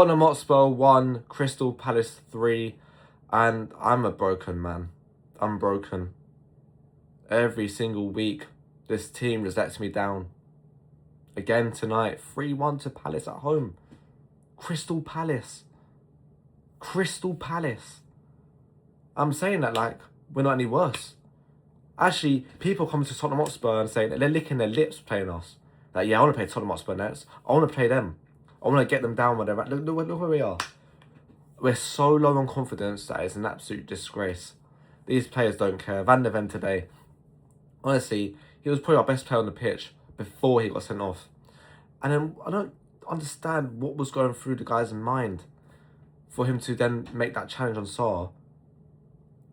Tottenham Hotspur 1, Crystal Palace 3, and I'm a broken man. I'm broken. Every single week, this team just lets me down. Again tonight, 3-1 to Palace at home. Crystal Palace. Crystal Palace. I'm saying that like we're not any worse. Actually, people come to Tottenham Hotspur and say that they're licking their lips playing us. Like, yeah, I want to play Tottenham Hotspur next. I want to play them. I want to get them down where they're at. Look where we are. We're so low on confidence that it's an absolute disgrace. These players don't care. Van der Ven today, honestly, he was probably our best player on the pitch before he got sent off. And then I don't understand what was going through the guy's mind for him to then make that challenge on Saar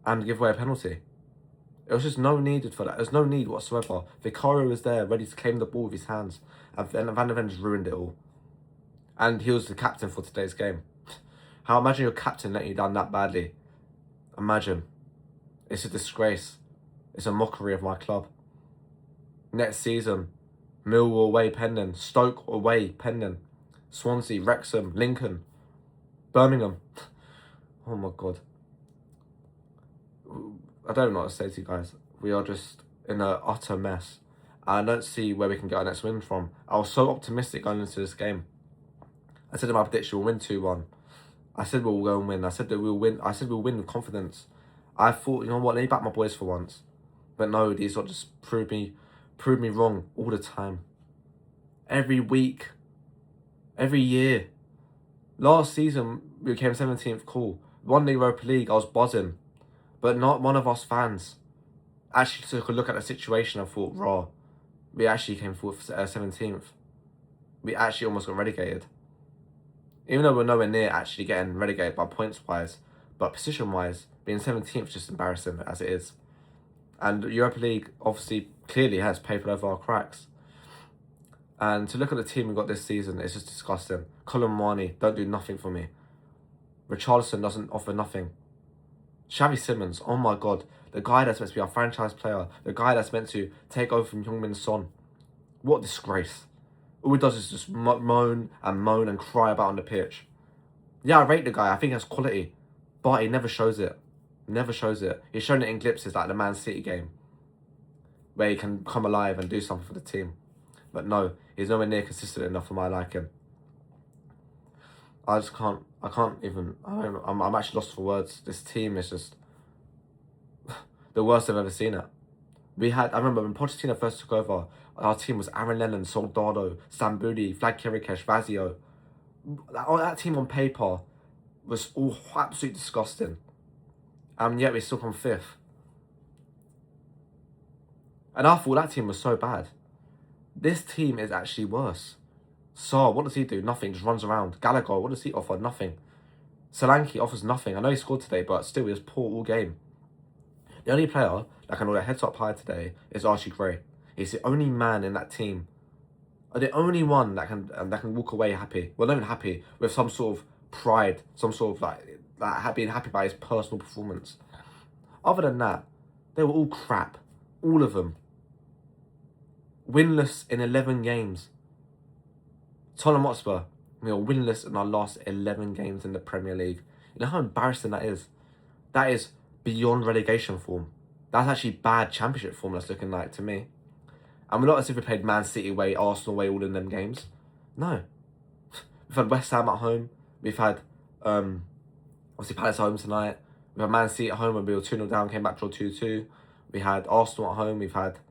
and give away a penalty. It was just no needed for that. There's no need whatsoever. Vicario was there, ready to claim the ball with his hands. And Van der Ven just ruined it all. And he was the captain for today's game. How imagine your captain letting you down that badly. Imagine. It's a disgrace. It's a mockery of my club. Next season, Millwall away pending. Stoke away pending. Swansea, Wrexham, Lincoln, Birmingham. Oh my God. I don't know what to say to you guys. We are just in an utter mess. I don't see where we can get our next win from. I was so optimistic going into this game. I said in my prediction we'll win 2-1. I said we'll go and win. I said that we'll win. I said we'll win with confidence. I thought, you know what, let me back my boys for once. But no, these lot just prove me wrong all the time. Every week. Every year. Last season, we came 17th, cool. Won the Europa League, I was buzzing. But not one of us fans actually took a look at the situation and thought, raw, we actually came 17th. We actually almost got relegated. Even though we're nowhere near actually getting relegated by points-wise, but position-wise, being 17th is just embarrassing as it is. And the Europa League obviously clearly has papered over our cracks. And to look at the team we got this season, it's just disgusting. Colin Mwani don't do nothing for me. Richarlison doesn't offer nothing. Xavi Simons, oh my God, the guy that's meant to be our franchise player, the guy that's meant to take over from Heung-min Son. What a disgrace. All he does is just moan and cry about on the pitch. Yeah, I rate the guy, I think he has quality, but he never shows it. Never shows it. He's shown it in glimpses like the Man City game, where he can come alive and do something for the team. But no, he's nowhere near consistent enough for my liking. I can't even, I'm actually lost for words. This team is just the worst I've ever seen it. I remember when Pochettino first took over, our team was Aaron Lennon, Soldado, Sambudi, Vlad Kirikesh, Vazio. That team on paper was all absolutely disgusting. And yet we still come 5th. And I thought that team was so bad. This team is actually worse. Saar, what does he do? Nothing, just runs around. Gallagher, what does he offer? Nothing. Solanke offers nothing. I know he scored today, but still he was poor all game. The only player that can hold their heads up high today is Archie Gray. He's the only man in that team, the only one that can walk away happy. Well, not even happy, with some sort of pride, some sort of like being happy by his personal performance. Other than that, they were all crap, all of them. Winless in 11 games. Tottenham Hotspur, we are winless in our last 11 games in the Premier League. You know how embarrassing that is? That is beyond relegation form. That's actually bad Championship form that's looking like to me. And we're not as if we played Man City away, Arsenal away, all in them games. No. We've had West Ham at home. We've had, obviously, Palace at home tonight. We've had Man City at home when we were 2-0 down, came back, draw 2-2. We had Arsenal at home. We've had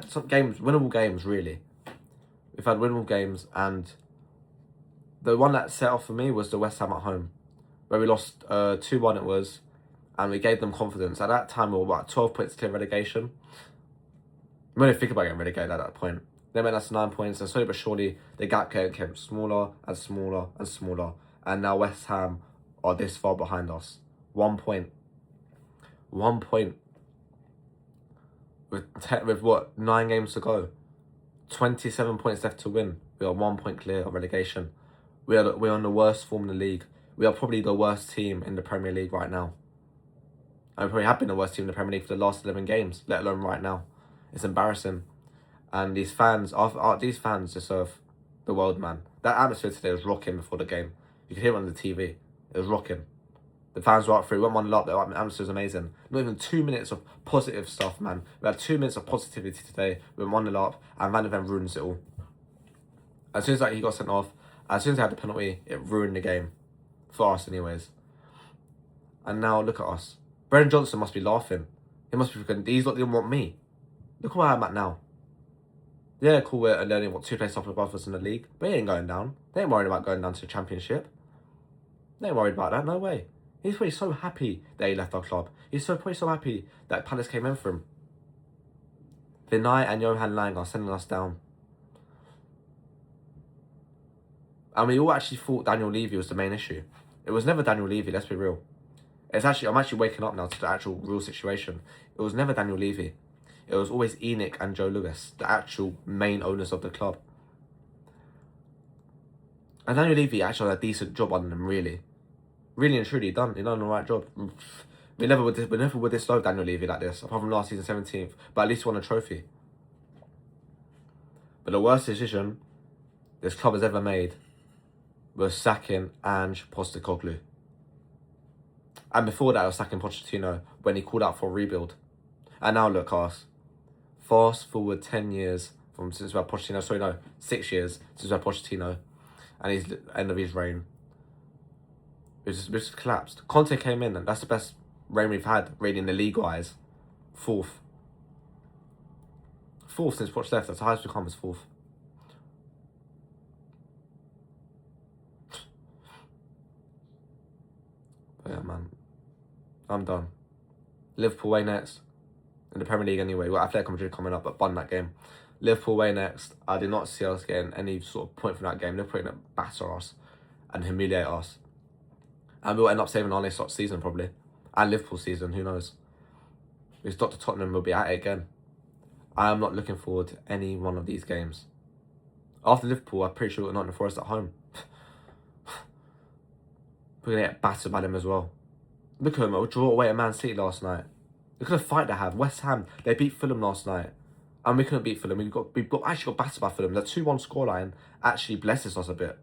some games, winnable games, really. We've had winnable games, and the one that set off for me was the West Ham at home, where we lost 2-1 it was, and we gave them confidence. At that time, we were about 12 points clear relegation. We didn't think about getting relegated at that point. They went us 9 points, and slowly but surely, the gap came smaller and smaller and smaller, and now West Ham are this far behind us. 1 point. 1 point. With what, 9 games to go? 27 points left to win. We are 1 point clear of relegation. We're on the worst form in the league. We are probably the worst team in the Premier League right now. And we probably have been the worst team in the Premier League for the last 11 games, let alone right now. It's embarrassing. And these fans deserve the world, man. That atmosphere today was rocking before the game. You could hear it on the TV. It was rocking. The fans were up for it. We went 1-0 up. The atmosphere was amazing. Not even 2 minutes of positive stuff, man. We had 2 minutes of positivity today. We went 1-0 up, and Van de Ven ruins it all. As soon as he got sent off, as soon as they had the penalty, it ruined the game. For us, anyways. And now, look at us. Brennan Johnson must be laughing. He must be thinking, these lot didn't want me. Look where I'm at now. Yeah, cool, we're only 2 places up above us in the league, but he ain't going down. They ain't worried about going down to the Championship. They ain't worried about that, no way. He's probably so happy that he left our club. He's probably so happy that Palace came in for him. Vinay and Johan Lang are sending us down. And we all actually thought Daniel Levy was the main issue. It was never Daniel Levy, let's be real. I'm actually waking up now to the actual real situation. It was never Daniel Levy. It was always Enoch and Joe Lewis, the actual main owners of the club. And Daniel Levy actually had a decent job on them, really. Really and truly done. He done the right job. We never would dislove Daniel Levy like this, apart from last season 17th. But at least won a trophy. But the worst decision this club has ever made was sacking Ange Postecoglou. And before that, I was sacking Pochettino when he called out for a rebuild. And now look, us. Fast forward 10 years from since we had Pochettino. Sorry, no, 6 years since we had Pochettino. And he's end of his reign. It's just collapsed. Conte came in, and that's the best reign we've had, rating the league-wise. Fourth since Poch left. That's the highest we've come, is fourth. But yeah, man. I'm done. Liverpool away next. In the Premier League anyway. Well, Atletico Madrid coming up, but won that game. Liverpool away next. I did not see us getting any sort of point from that game. Liverpool going to batter us and humiliate us. And we'll end up saving our next season, probably. And Liverpool season, who knows. Because Dr. Tottenham will be at it again. I am not looking forward to any one of these games. After Liverpool, I'm pretty sure we're Nottingham Forest at home. We're going to get battered by them as well. Look at them, we'll draw away at Man City last night. Look at the fight they have. West Ham, they beat Fulham last night. And we couldn't beat Fulham. We actually got battered by Fulham. The 2-1 scoreline actually blesses us a bit.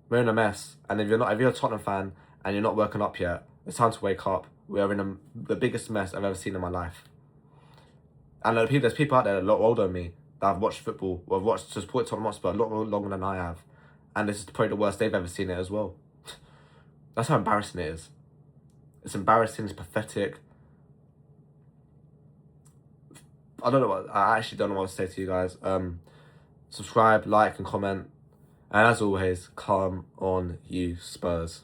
We're in a mess, and if you're a Tottenham fan and you're not woken up yet, it's time to wake up. We are in the biggest mess I've ever seen in my life. And there's people out there a lot older than me that have watched football, or have watched to support Tottenham Hotspur a lot longer than I have, and this is probably the worst they've ever seen it as well. That's how embarrassing it is. It's embarrassing. It's pathetic. I actually don't know what to say to you guys. Subscribe, like, and comment. And as always, come on, you Spurs.